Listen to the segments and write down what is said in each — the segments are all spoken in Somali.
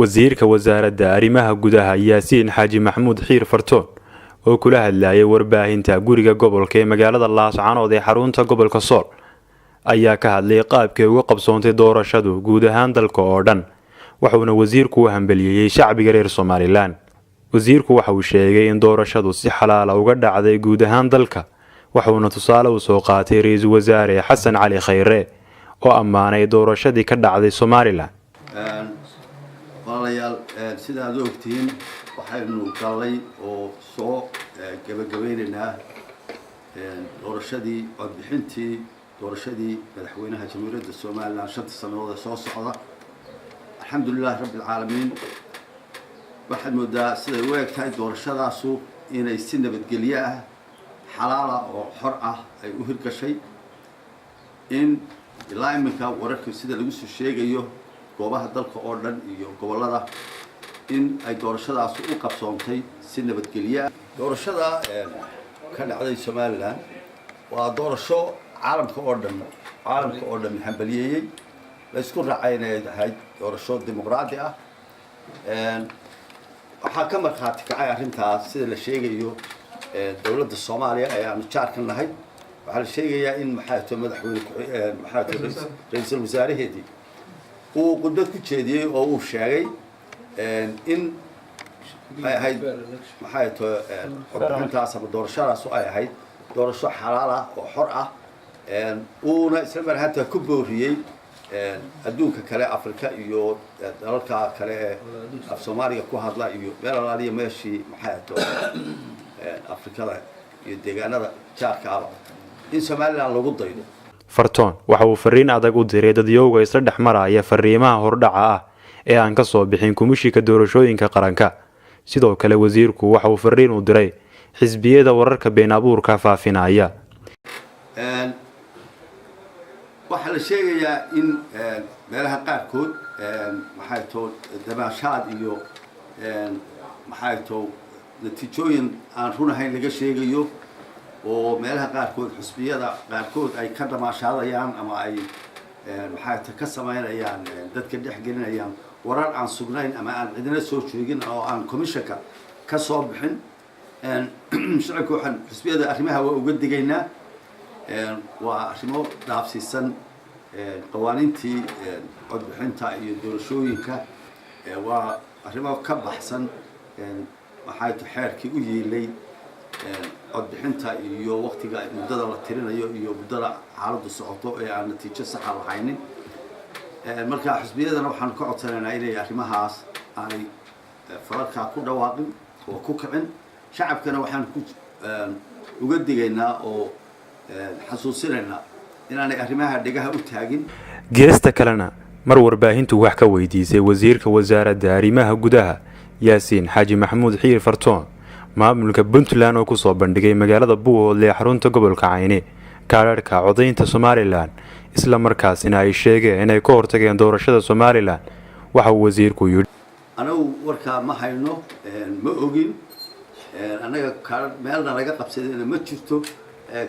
wasiirka wasaaradda arrimaha gudaha Yaasiin Xaaji Maxamuud Xiir Fartoon oo kula hadlayay warbaahinta guriga gobolka ee magaalada Laascaanood ee xarunta gobolka Sool ayaa ka hadlay qaabkii uga qabsoontay doorashadu guud ahaan dalka oo dhan wuxuuna wasiirku u hambaliyay shacbiga reer Soomaaliland. wasiirku waxa uu sheegay in doorashadu si xalaal ah uga dhacday guud ahaan dalka wuxuuna tusaale u soo qaatay ra'iisul wasaare Xasan Cali Khayre oo ammaanay doorashadii ka dhacday Soomaaliland. walaalayaal sida aad ogtiin waxaynu galay oo soo gabagabeynaa doorashadii codbixintii doorashadii madaxweynaha jamhuuriyadda Soomaaliland 5 sanadood soo socda. alxamdulillah rabbil caalamiin waxaan moodaa sida ay tahay doorashadaasu inay si nabadgelyo ah xalaal ah oo xor ah ay u hirgashay in ilaa iminka wararka sida lagu soo sheegayo goobaha dalka oo dhan iyo gobolada in ay doorashadaas u qabsoontay si nabadgelyo. doorashada ka dhacday Soomaaliland waa doorasho caalamka oo dhan hambaliyay la isku raacaynahay doorasho dimuqraadi ah. waxaa ka markhaati kacay arrintaas sida la sheegayo dawladda Soomaaliya ee aan jaar ka nahay. waxaa la sheegayaa in madaxweyne ra'iisul wasaaraheedii uu qudbad ku jeediyay oo uu sheegay in ay ahayd codbixintaas ama doorashadaas ay ahayd doorasho xalaal ah oo xor ah. uuna isla mar ahaantaa ku booriyey adduunka kale Afrika iyo dalalka kale ee af Soomaaliga ku hadla iyo meel alaaliya meeshii Afrikada iyo deegaanada jaarka ah in Soomaaliland lagu daydo. Fartoon waxa uu fariin adag u diray dadyowga isla dhexmaraya fariimaha hordhaca ah ee aan ka soo bixin komishiga doorashooyinka qaranka. sidoo kale wasiirku waxa uu fariin u diray xisbiyada wararka been abuurka faafinaya. waxa la sheegayaa in meelaha qaarkood dabaashaad iyo natiijooyin aan run ahayn laga sheegayo oo meelaha qaarkood xisbiyada qaarkood ay ka damaashaadayaan ama ay ka sameynayaan dadka dhex gelinayaan warar aan sugnayn ama aan cidina soo joogin oo aan komishanka ka soo bixin. shacabku waxaan xisbiyada arrimaha waa uga digaynaa. waa arrimo dhaafsiisan qawaaniintii codbixinta iyo doorashooyinka. waa arrimo ka baxsan xeerkii u yeelay codbixinta iyo waqtiga muddada la tirinayo iyo muddada xaaladdu socoto ee aan natiijo sax ah lahaynin. marka xisbiyadana waxaan ka codsanaynaa inay arrimahaas ay fararka ku dhawaaqin oo ku kicin. shacabkana waxaan uga digaynaa oo xasuusinaynaa inaanay arrimaha dhigaha u taagin. geesta kalena mar warbaahintu wax ka weydiisay wasiirka wasaaradda arrimaha gudaha Yaasiin Xaaji Maxamuud Xiir Fartoon maamulka Puntland oo ku soo bandhigay magaalada Buuhoodle ee xarunta gobolka Cayne kaararka codaynta Soomaaliland isla markaasina ay sheegeen inay ka hortageen doorashada Soomaaliland. waxa uu wasiirku yiri anagu warka ma hayno ma ogin anaga kaar meelna laga qabsadayna ma jirto.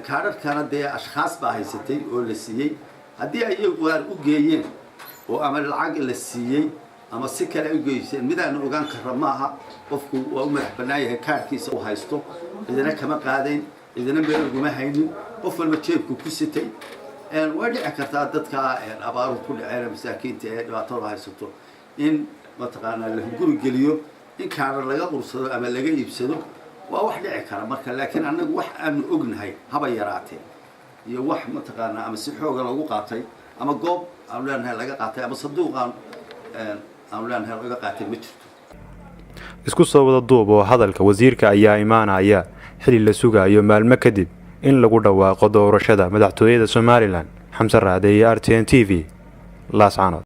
kaararkana dee ashxaas baa haysatay oo la siiyay haddii ay waar u geeyeen oo ama lacag la siiyay ama si kale u geeyeen midaan ogaan karo maaha. qofku waa u madax bannaan yahay kaarkiisa uu haysto idina kama qaadayn idina meel uguma haynin qof walba jeebku ku sitay. way dhici kartaa dadka abaaru ku dhaceen masaakiinta ee dhibaatada haysato in mataqaanaa la guri geliyo in kaarar laga ursado ama laga iibsado waa wax dhici kara marka. laakiin anagu wax aan ognahay haba yaraatee iyo wax mataqaanaa ama si xoog ah lagu qaatay ama goob aan leenahay laga qaatay ama sanduuq aan leenahay laga qaatay ma jirto. isku soo wada duub oo hadalka wasiirka ayaa imaanaya xilli la sugayo maalmo kadib in lagu dhawaaqo doorashada madaxtooyada Soomaaliland. Xamse Raade, RTN TV, Laascaanood.